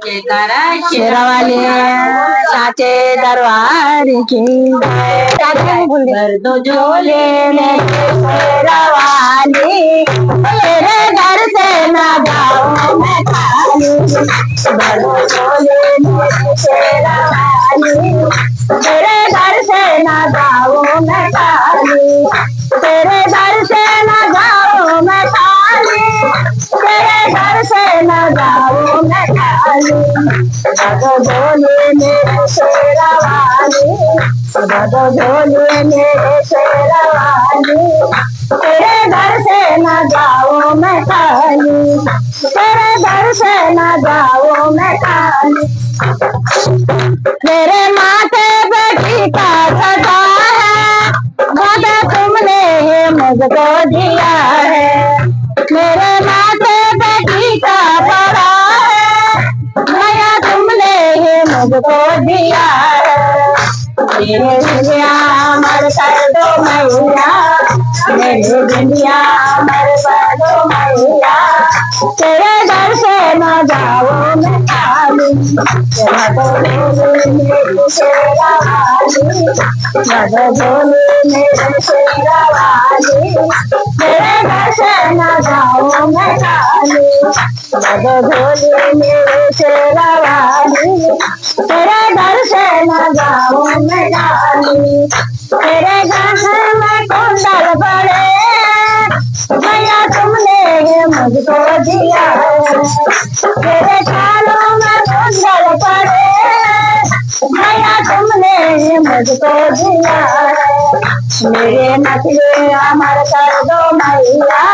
शेरावाली साचे दरबार की भर दो झोले में शेरावाली तेरे घर से ना जाऊं मैं खाली भर दो झोले में शेरावाली तेरे घर से ना जाऊं मैं खाली तेरे घर से ना जाऊं मैं खाली तेरे घर से ना जाऊं मैं खाली भर दो झोले मेरे शेरावाली भर दो झोले मेरे शेरावाली तेरे घर से ना जाऊं मैं खाली तेरे घर से ना जाऊं मैं खाली मेरे माथे पे टीका सजा है वादा तुमने मुझको दिया है मेरे माथे पे टीका पड़ा है नया तुमने मुझको दिया है मेरे दुनिया मर कर दो मैया मेरे दुनिया मर कर दो मैया तेरे घर से न जाओ मैं खाली तेरा बोले मेरे शेरावाली तेरा बोले मेरे शेरावाली तेरे घर से न जाओ मैं खाली तेरा बोले मेरे शेरावाली तेरे घर से न जाओ मैं खाली तेरे घर में कुंडल पड़े भैया तुमने मुझको दिया तेरे कानों में कुंडल पड़े भैया तुमने मुझको दिया मेरे नखले अमर कर दो मैया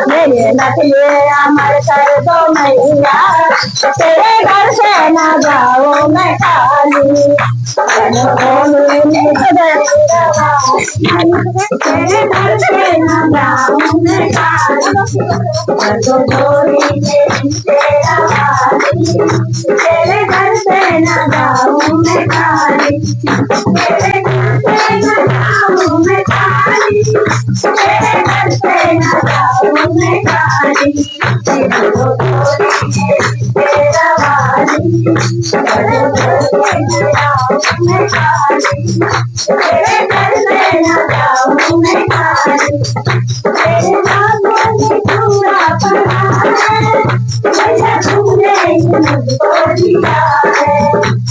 मेरे नखले अमर कर दो मैया तेरे घर से ना जाओ मैं खाली तेरे घर से ना जाओ मैं खाली तेरे घर से ना जाओ मैं खाली तेरे घर से ना जाओ मैं खाली तेरे घर से ना जाओ मैं खाली तेरा वाली तेरे घर से ना जाओ मैं खाली तेरे हाथों में पूरा पड़ा है भैया तुमने मुझको दिया है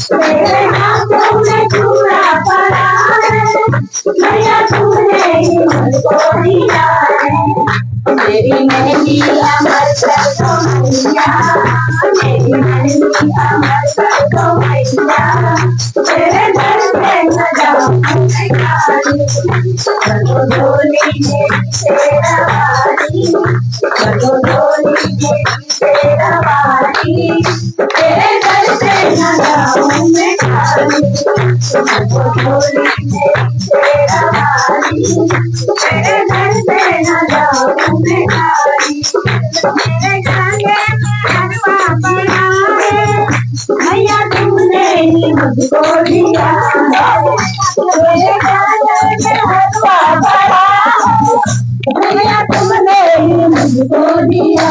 तेरे हाथों में पूरा पड़ा है भैया तुमने मुझको दिया है मेरी मेहंदी अमर कर दो मैया मेरी मेहंदी अमर कर दो मैया तेरे घर से न जाऊं मैं खाली भर दो झोली मेरी शेरावाली भर दो झोली मेरी शेरावाली तेरे घर से न जाऊं मैं खाली भर दो झोली मेरी शेरावाली तेरे घर से न जाऊं मैं खाली मेरे खाने में हलवा पड़ा है भैया तुमने ही मुझको दिया मेरे खाने में हलवा पड़ा है भैया तुमने ही मुझको दिया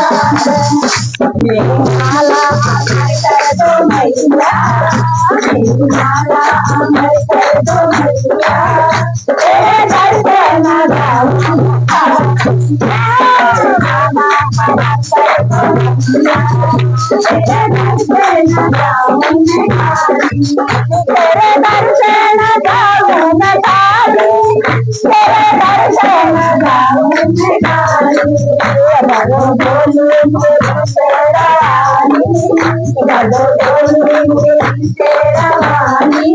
मेरी माला अमर कर दो मैया मेरी माला अमर कर दो मैया तेरे घर से न जाऊं तेरे घर से न जाऊं मैं खाली तेरे घर से न जाऊं मैं खाली तेरे घर से न जाऊं मैं खाली भरो झोली मेरी शेरावाली भरो झोली मेरी शेरावाली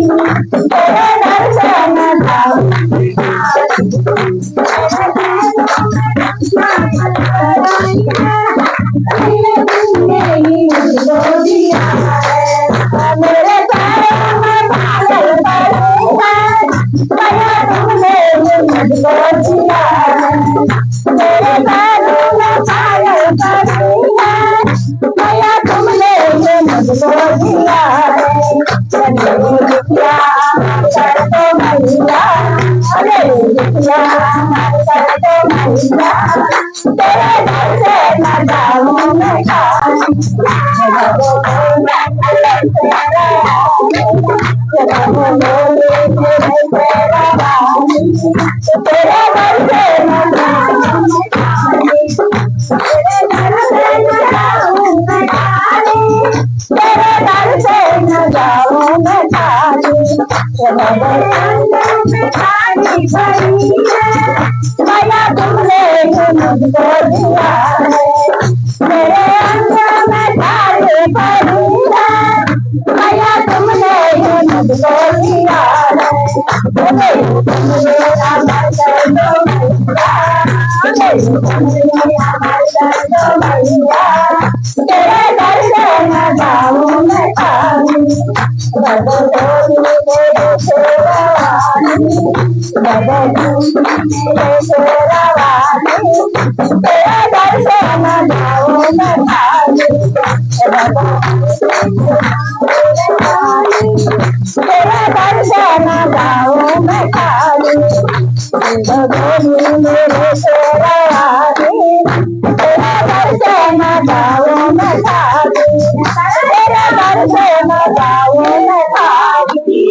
तेरे घर से न जाऊं मैं खाली मेरे पैरों में पागल पड़े हैं भैया तुमने मुझको दिया मेरे पैरों में पागल पड़े हैं भैया तुमने मुझको दिया भैया तुमने मुझको दिया मेरे अंदर में खाली पड़ी है भैया तुमने मुझको दिया तेरे घर से न जाऊं मैं खाली तेरे घर से न जाऊं मैं खाली तेरे घर से न जाऊं मैं खाली मेरे शेरवानी तेरे घर से न जाऊं मैं खाली तेरे घर से न जाऊं मैं खाली